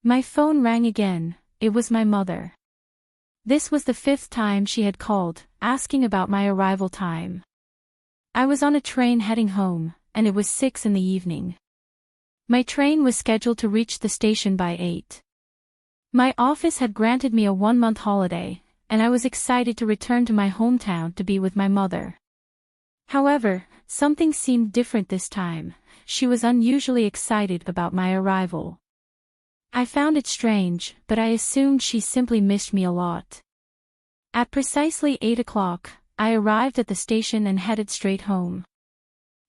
My phone rang again. It was my mother. This was the 5th time she had called, asking about my arrival time. I was on a train heading home, and it was 6 in the evening. My train was scheduled to reach the station by 8. My office had granted me a 1-month holiday, and I was excited to return to my hometown to be with my mother. However, something seemed different this time. She was unusually excited about my arrival. I found it strange, but I assumed she simply missed me a lot. At precisely 8 o'clock, I arrived at the station and headed straight home.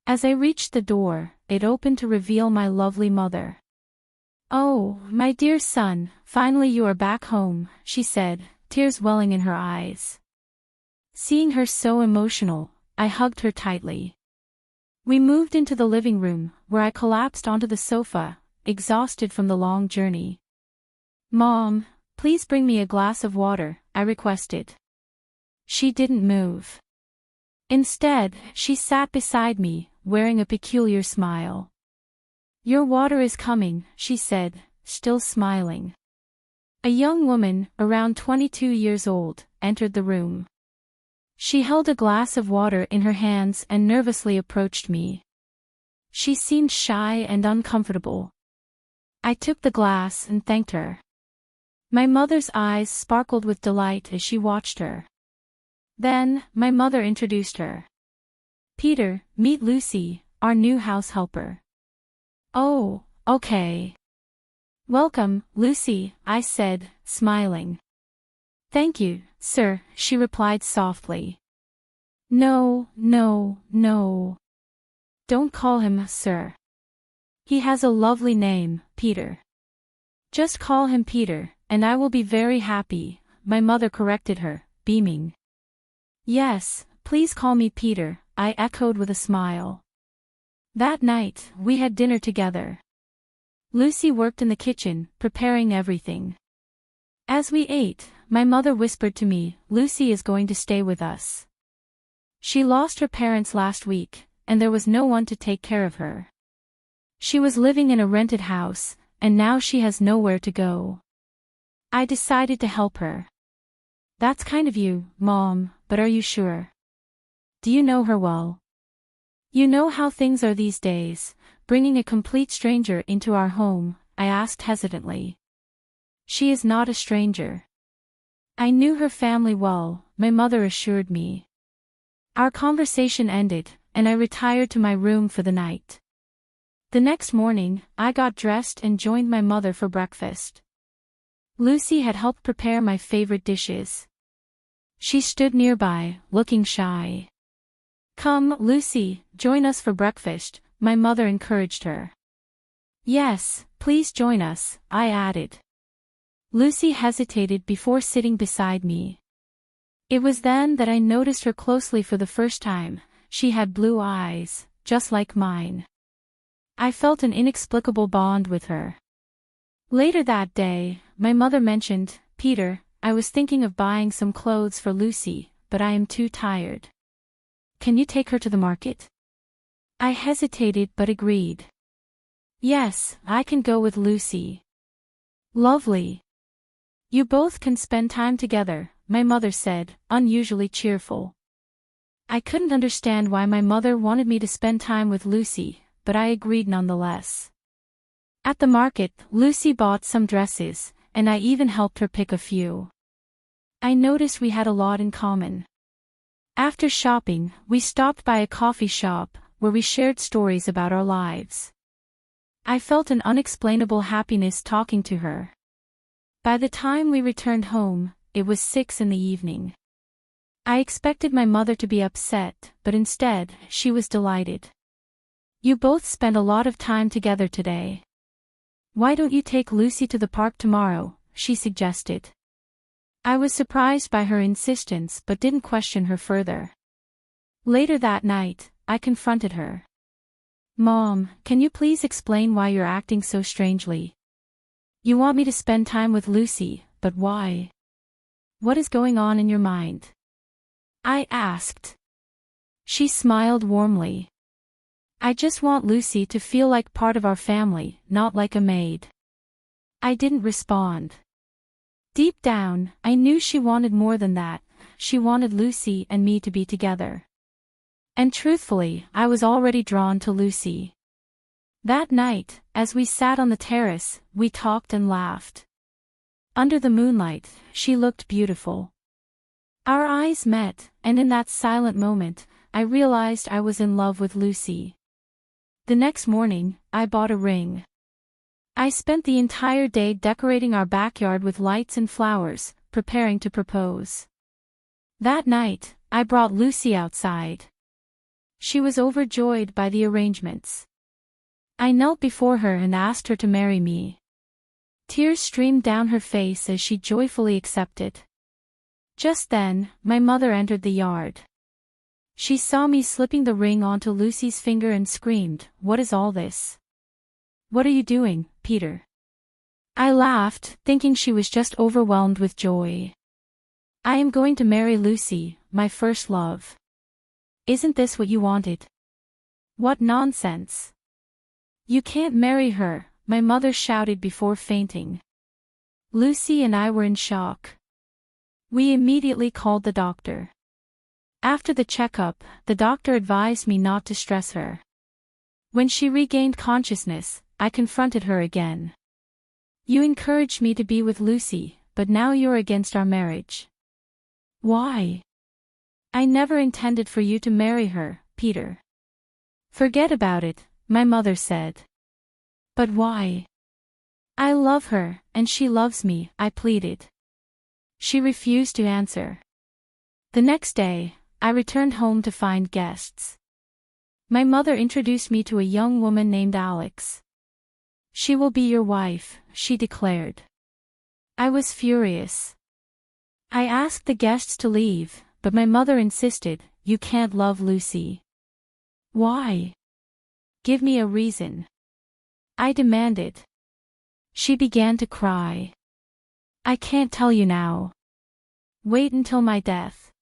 As I reached the door, it opened to reveal my lovely mother. "Oh, my dear son, finally you are back home," she said, tears welling in her eyes. Seeing her so emotional, I hugged her tightly. We moved into the living room, where I collapsed onto the sofa, exhausted from the long journey. "Mom, please bring me a glass of water," I requested. She didn't move. Instead, she sat beside me, wearing a peculiar smile. "Your water is coming," she said, still smiling. A young woman, around 22 years old, entered the room. She held a glass of water in her hands and nervously approached me. She seemed shy and uncomfortable. I took the glass and thanked her. My mother's eyes sparkled with delight as she watched her. Then, my mother introduced her. "Peter, meet Lucy, our new house helper." "Oh, okay. Welcome, Lucy," I said, smiling. "Thank you, sir," she replied softly. No. Don't call him sir. He has a lovely name, Peter." "Just call him Peter, and I will be very happy," my mother corrected her, beaming. "Yes, please call me Peter," I echoed with a smile. That night, we had dinner together. Lucy worked in the kitchen, preparing everything. As we ate, my mother whispered to me, "Lucy is going to stay with us. She lost her parents last week, and there was no one to take care of her. She was living in a rented house, and now she has nowhere to go. I decided to help her." "That's kind of you, Mom, but are you sure? Do you know her well?" "You know how things are these days, bringing a complete stranger into our home," I asked hesitantly. "She is not a stranger. I knew her family well," my mother assured me. Our conversation ended, and I retired to my room for the night. The next morning, I got dressed and joined my mother for breakfast. Lucy had helped prepare my favorite dishes. She stood nearby, looking shy. "Come, Lucy, join us for breakfast," my mother encouraged her. "Yes, please join us," I added. Lucy hesitated before sitting beside me. It was then that I noticed her closely for the first time. She had blue eyes, just like mine. I felt an inexplicable bond with her. Later that day, my mother mentioned, "Peter, I was thinking of buying some clothes for Lucy, but I am too tired. Can you take her to the market?" I hesitated but agreed. "Yes, I can go with Lucy." "Lovely. You both can spend time together," my mother said, unusually cheerful. I couldn't understand why my mother wanted me to spend time with Lucy, but I agreed nonetheless. At the market, Lucy bought some dresses, and I even helped her pick a few. I noticed we had a lot in common. After shopping, we stopped by a coffee shop, where we shared stories about our lives. I felt an unexplainable happiness talking to her. By the time we returned home, it was 6 in the evening. I expected my mother to be upset, but instead, she was delighted. "You both spent a lot of time together today. Why don't you take Lucy to the park tomorrow?" she suggested. I was surprised by her insistence but didn't question her further. Later that night, I confronted her. "Mom, can you please explain why you're acting so strangely? You want me to spend time with Lucy, but why? What is going on in your mind?" I asked. She smiled warmly. "I just want Lucy to feel like part of our family, not like a maid." I didn't respond. Deep down, I knew she wanted more than that. She wanted Lucy and me to be together. And truthfully, I was already drawn to Lucy. That night, as we sat on the terrace, we talked and laughed. Under the moonlight, she looked beautiful. Our eyes met, and in that silent moment, I realized I was in love with Lucy. The next morning, I bought a ring. I spent the entire day decorating our backyard with lights and flowers, preparing to propose. That night, I brought Lucy outside. She was overjoyed by the arrangements. I knelt before her and asked her to marry me. Tears streamed down her face as she joyfully accepted. Just then, my mother entered the yard. She saw me slipping the ring onto Lucy's finger and screamed, "What is all this? What are you doing, Peter?" I laughed, thinking she was just overwhelmed with joy. "I am going to marry Lucy, my first love." "Isn't this what you wanted?" "What nonsense! You can't marry her," my mother shouted before fainting. Lucy and I were in shock. We immediately called the doctor. After the checkup, the doctor advised me not to stress her. When she regained consciousness, I confronted her again. "You encouraged me to be with Lucy, but now you're against our marriage. Why?" "I never intended for you to marry her, Peter." "Forget about it," my mother said. "But why?" "I love her, and she loves me," I pleaded. She refused to answer. The next day, I returned home to find guests. My mother introduced me to a young woman named Alex. "She will be your wife," she declared. I was furious. I asked the guests to leave, but my mother insisted, "You can't love Lucy." "Why? Give me a reason," I demanded. She began to cry. "I can't tell you now. Wait until my death."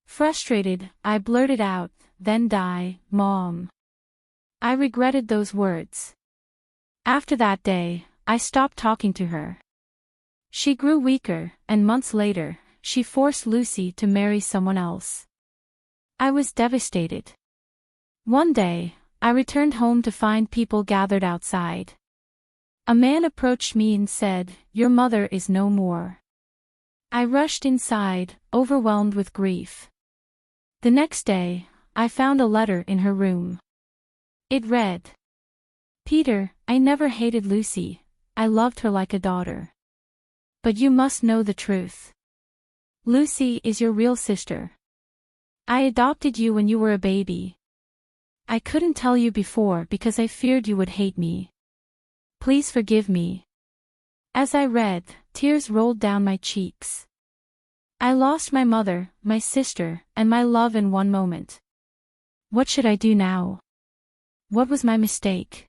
Frustrated, I blurted out, "Then die, Mom." I regretted those words. After that day, I stopped talking to her. She grew weaker, and months later, she forced Lucy to marry someone else. I was devastated. One day, I returned home to find people gathered outside. A man approached me and said, "Your mother is no more." I rushed inside, overwhelmed with grief. The next day, I found a letter in her room. It read, "Peter, I never hated Lucy, I loved her like a daughter. But you must know the truth. Lucy is your real sister. I adopted you when you were a baby. I couldn't tell you before because I feared you would hate me. Please forgive me." As I read, tears rolled down my cheeks. I lost my mother, my sister, and my love in one moment. What should I do now? What was my mistake?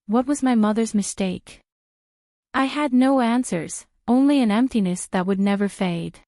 What was my mother's mistake? I had no answers, only an emptiness that would never fade.